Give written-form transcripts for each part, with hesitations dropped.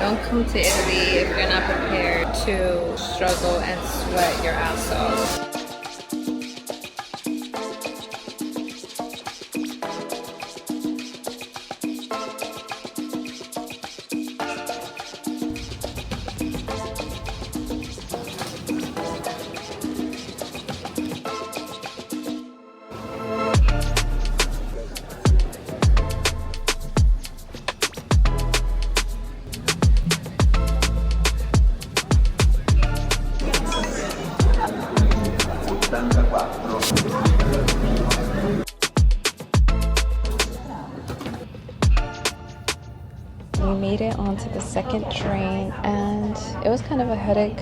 Don't come to Italy if you're not prepared to struggle and sweat your ass off. We made it onto the second train and it was kind of a headache.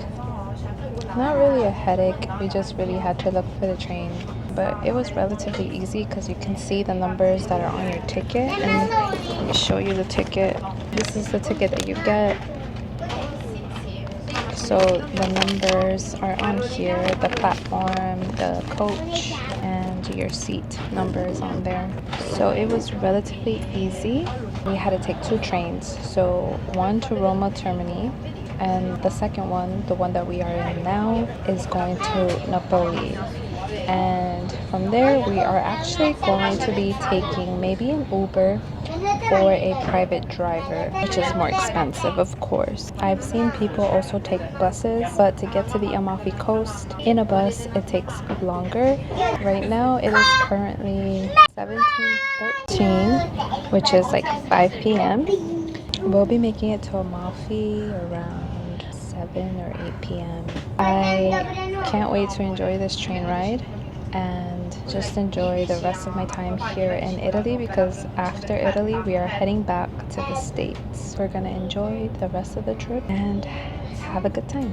Not really a headache, we just really had to look for the train. But it was relatively easy because you can see the numbers that are on your ticket. And let me show you the ticket. This is the ticket that you get. So the numbers are on here, the platform, the coach, and your seat numbers on there. So it was relatively easy. We had to take 2 trains. So one to Roma Termini, and the second one, the one that we are in now, is going to Napoli. And from there we are actually going to be taking maybe an Uber or a private driver, which is more expensive, of course. I've seen people also take buses, but to get to the Amalfi Coast in a bus, it takes longer. Right now, it is currently 17:13, which is like 5 p.m. We'll be making it to Amalfi around 7 or 8 p.m. I can't wait to enjoy this train ride and just enjoy the rest of my time here in Italy, because after Italy we are heading back to the States. We're gonna enjoy the rest of the trip and have a good time.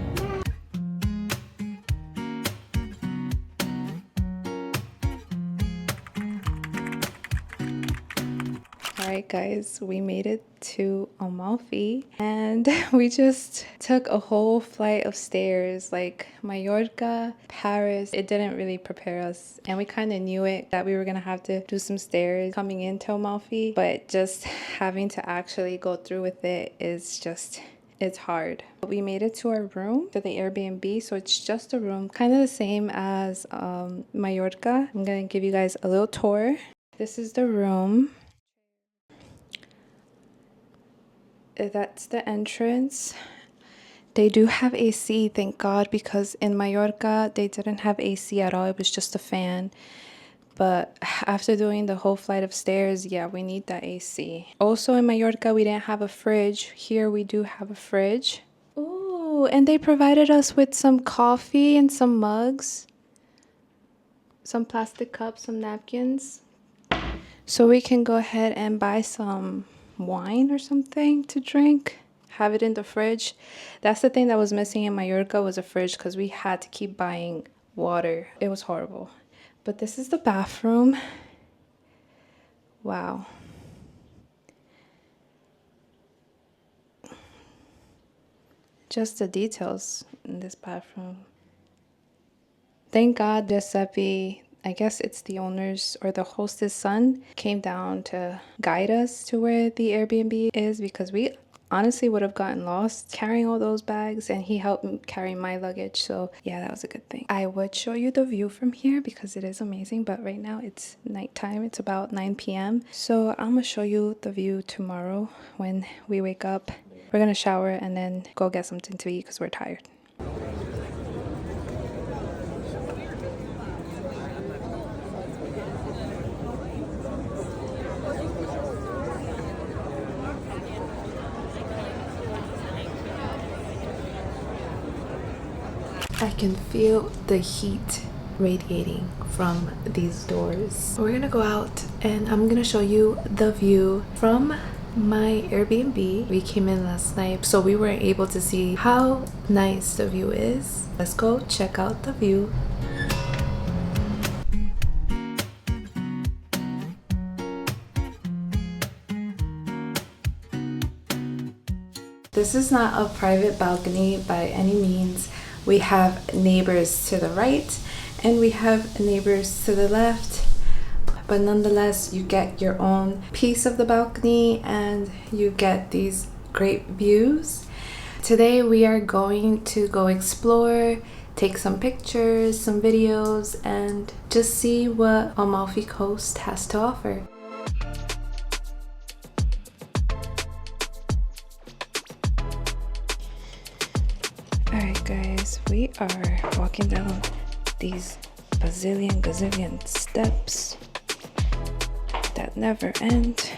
Alright guys, we made it to Amalfi and we just took a whole flight of stairs, like Mallorca, Paris. It didn't really prepare us and we kind of knew it that we were gonna have to do some stairs coming into Amalfi, but just having to actually go through with it is just, it's hard. We made it to our room, to the Airbnb, so it's just a room, kind of the same as Mallorca. I'm gonna give you guys a little tour. This is the room. That's the entrance. They do have AC, thank God, because in Mallorca they didn't have AC at all. It was just a fan. But after doing the whole flight of stairs, yeah, we need that AC. Also in Mallorca we didn't have a fridge. Here we do have a fridge. Ooh, and they provided us with some coffee and some mugs, some plastic cups, some napkins, so we can go ahead and buy some wine or something to drink, have it in the fridge. That's the thing that was missing in Mallorca, was a fridge, because we had to keep buying water. It was horrible. But this is the bathroom. Wow. Just the details in this bathroom. Thank God Giuseppe, I guess it's the owner's or the hostess' son, came down to guide us to where the Airbnb is, because we honestly would have gotten lost carrying all those bags, and he helped me carry my luggage. So yeah, that was a good thing. I would show you the view from here because it is amazing, but right now it's nighttime. It's about 9 p.m. So I'm gonna show you the view tomorrow when we wake up. We're gonna shower and then go get something to eat because we're tired. I can feel the heat radiating from these doors. We're gonna go out and I'm gonna show you the view from my Airbnb. We came in last night, so we weren't able to see how nice the view is. Let's go check out the view. This is not a private balcony by any means. We have neighbors to the right and we have neighbors to the left, but nonetheless you get your own piece of the balcony and you get these great views. Today we are going to go explore, take some pictures, some videos, and just see what Amalfi Coast has to offer. Alright guys, we are walking down these gazillion steps that never end.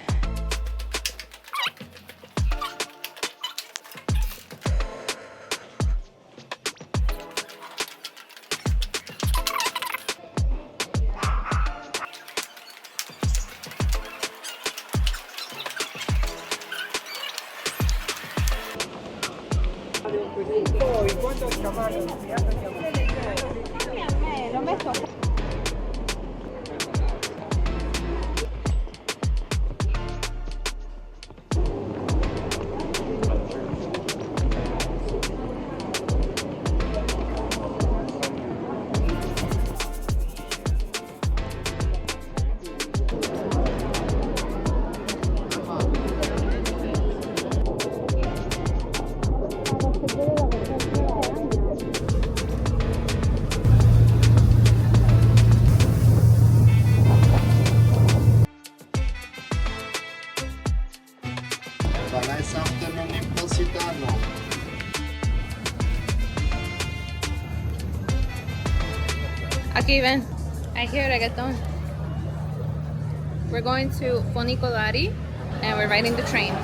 Aquí ven, I hear reggaeton. We're going to Funicolari and we're riding the train.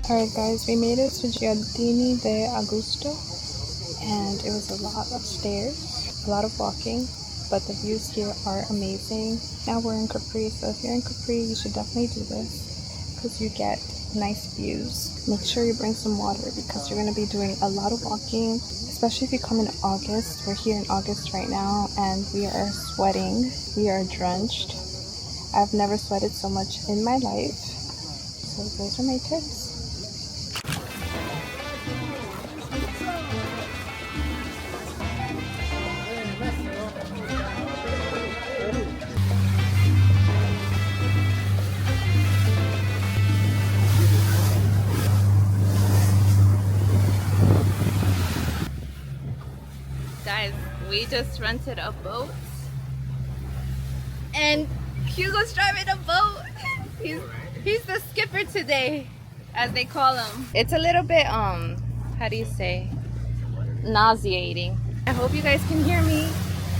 Alright guys, we made it to Giardini de Augusto and it was a lot of stairs, a lot of walking, but the views here are amazing. Now we're in Capri, so if you're in Capri you should definitely do this because you get nice views. Make sure you bring some water because you're going to be doing a lot of walking, especially if you come in August. We're here in August right now and we are sweating, we are drenched. I've never sweated so much in my life, so those are my tips. Guys, we just rented a boat and Hugo's driving a boat. He's the skipper today, as they call him. It's a little bit how do you say, nauseating. I hope you guys can hear me,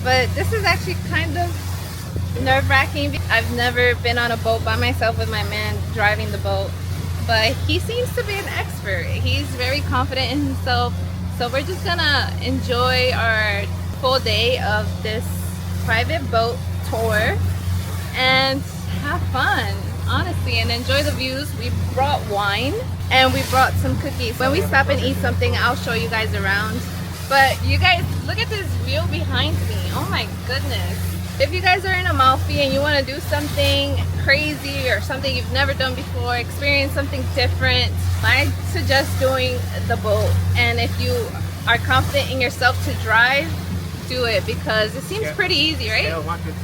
but this is actually kind of nerve-wracking. I've never been on a boat by myself with my man driving the boat, but he seems to be an expert. He's very confident in himself. So we're just gonna enjoy our full day of this private boat tour and have fun, honestly, and enjoy the views. We brought wine and we brought some cookies. When we stop and eat something, I'll show you guys around. But you guys, look at this view behind me. Oh my goodness. If you guys are in Amalfi and you want to do something crazy or something you've never done before, experience something different, I suggest doing the boat. And if you are confident in yourself to drive, do it because it seems pretty easy, right? Scale 1 to 10.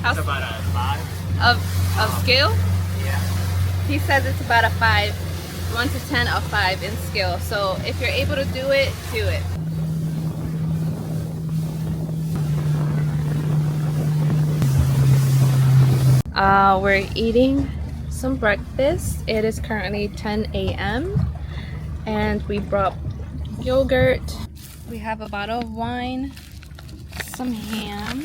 It's about a 5. Of skill? Yeah. He says it's about a 5. 1 to 10 of 5 in skill. So if you're able to do it, do it. We're eating some breakfast. It is currently 10 a.m. and we brought yogurt. We have a bottle of wine, some ham,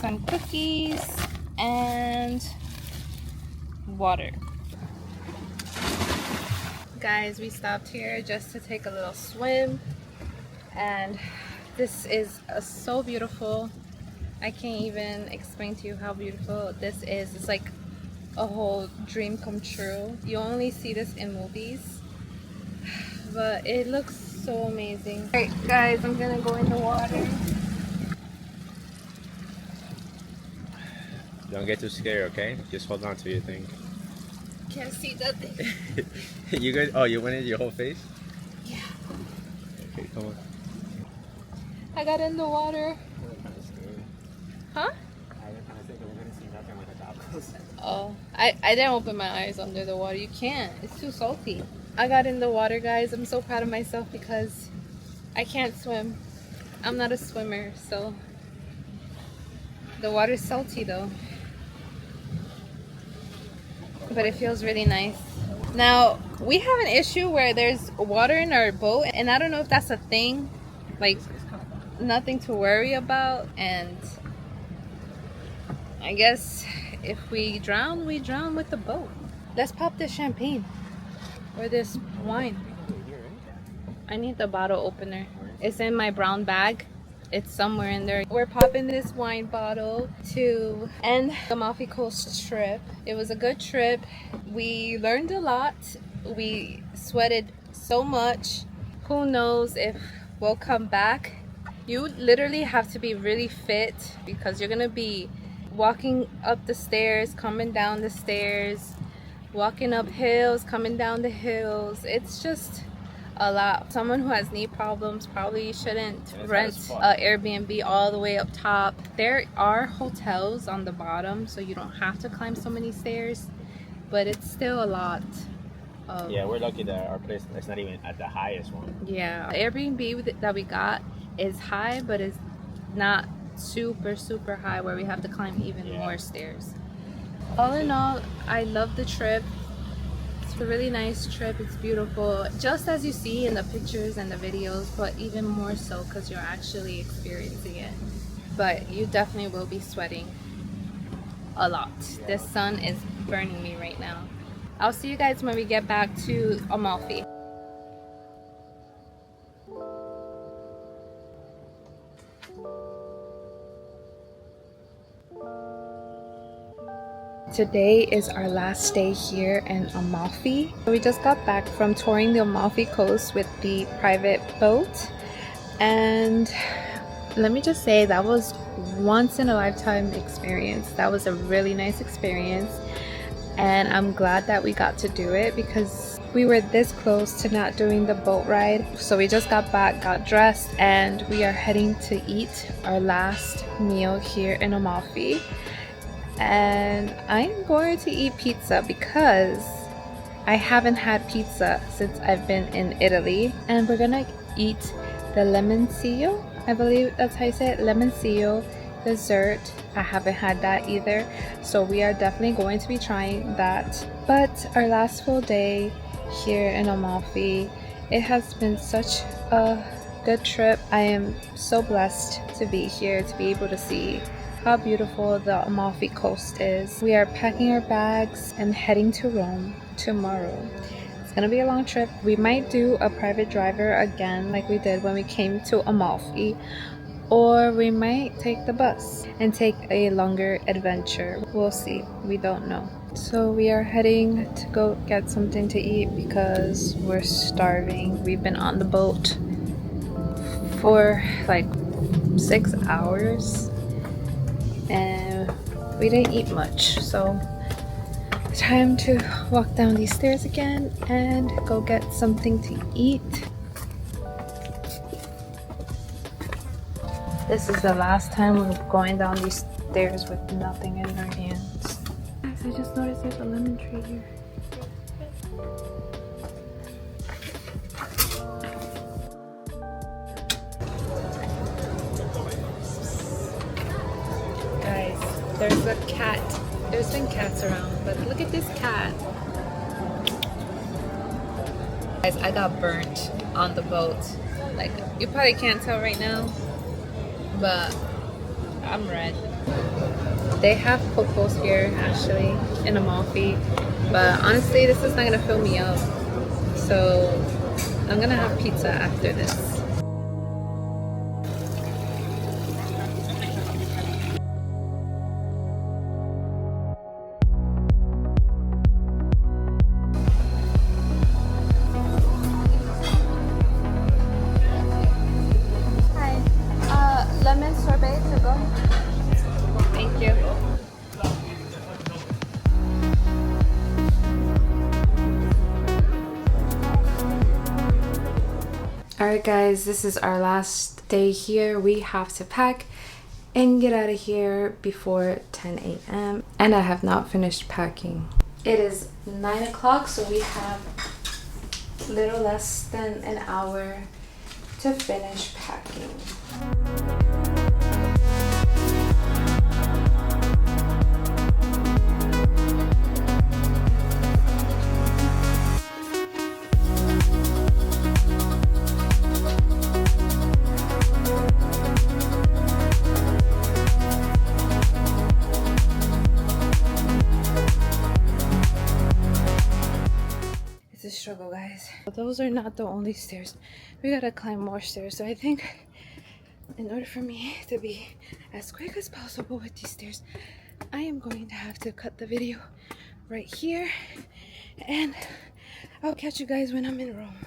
some cookies, and water. Guys, we stopped here just to take a little swim, and this is so beautiful. I can't even explain to you how beautiful this is. It's like a whole dream come true. You only see this in movies, but it looks so amazing. Alright guys, I'm gonna go in the water. Don't get too scared, okay? Just hold on to your thing. Can't see nothing. You good? Oh, you went in your whole face? Yeah. Okay, come on. I got in the water. Huh? Oh, I didn't open my eyes under the water. You can't. It's too salty. I got in the water, guys. I'm so proud of myself because I can't swim. I'm not a swimmer, so the water's salty though. But it feels really nice. Now, we have an issue where there's water in our boat, and I don't know if that's a thing. Like, nothing to worry about, and I guess if we drown with the boat. Let's pop this champagne or this wine. I need the bottle opener. It's in my brown bag. It's somewhere in there. We're popping this wine bottle to end the Amalfi Coast trip. It was a good trip. We learned a lot. We sweated so much. Who knows if we'll come back. You literally have to be really fit because you're gonna be walking up the stairs, coming down the stairs, walking up hills, coming down the hills. It's just a lot. Someone who has knee problems probably shouldn't rent an Airbnb all the way up top. There are hotels on the bottom, so you don't have to climb so many stairs, but it's still a lot. Yeah, we're lucky that our place is not even at the highest one. Yeah, the Airbnb that we got is high, but it's not super high where we have to climb even more stairs. All in all, I love the trip. It's a really nice trip. It's beautiful, just as you see in the pictures and the videos, but even more so because you're actually experiencing it. But you definitely will be sweating a lot. The sun is burning me right now. I'll see you guys when we get back to Amalfi. Today is our last day here in Amalfi. We just got back from touring the Amalfi Coast with the private boat, and let me just say that was once in a lifetime experience. That was a really nice experience, and I'm glad that we got to do it because we were this close to not doing the boat ride. So we just got back, got dressed, and we are heading to eat our last meal here in Amalfi. And I'm going to eat pizza because I haven't had pizza since I've been in Italy. And we're gonna eat the lemoncillo, I believe that's how you say it, lemoncillo dessert. I haven't had that either, so we are definitely going to be trying that. But our last full day here in Amalfi, it has been such a good trip. I am so blessed to be here, to be able to see how beautiful the Amalfi Coast is. We are packing our bags and heading to Rome tomorrow. It's gonna be a long trip. We might do a private driver again like we did when we came to Amalfi, or we might take the bus and take a longer adventure. We'll see. We don't know. So we are heading to go get something to eat because we're starving. We've been on the boat for like 6 hours and we didn't eat much, so time to walk down these stairs again and go get something to eat. This is the last time we're going down these stairs with nothing in our hands. Guys, I just noticed there's a lemon tree here. There's a cat. There's been cats around, but look at this cat. Guys, I got burnt on the boat. Like, you probably can't tell right now, but I'm red. They have cocos here, actually, in Amalfi, but honestly, this is not gonna fill me up. So, I'm gonna have pizza after this. Alright guys, this is our last day here. We have to pack and get out of here before 10 a.m. and I have not finished packing. It is 9 o'clock, so we have a little less than an hour to finish packing. A struggle, guys. Those are not the only stairs. We gotta climb more stairs. So I think in order for me to be as quick as possible with these stairs, I am going to have to cut the video right here, and I'll catch you guys when I'm in Rome.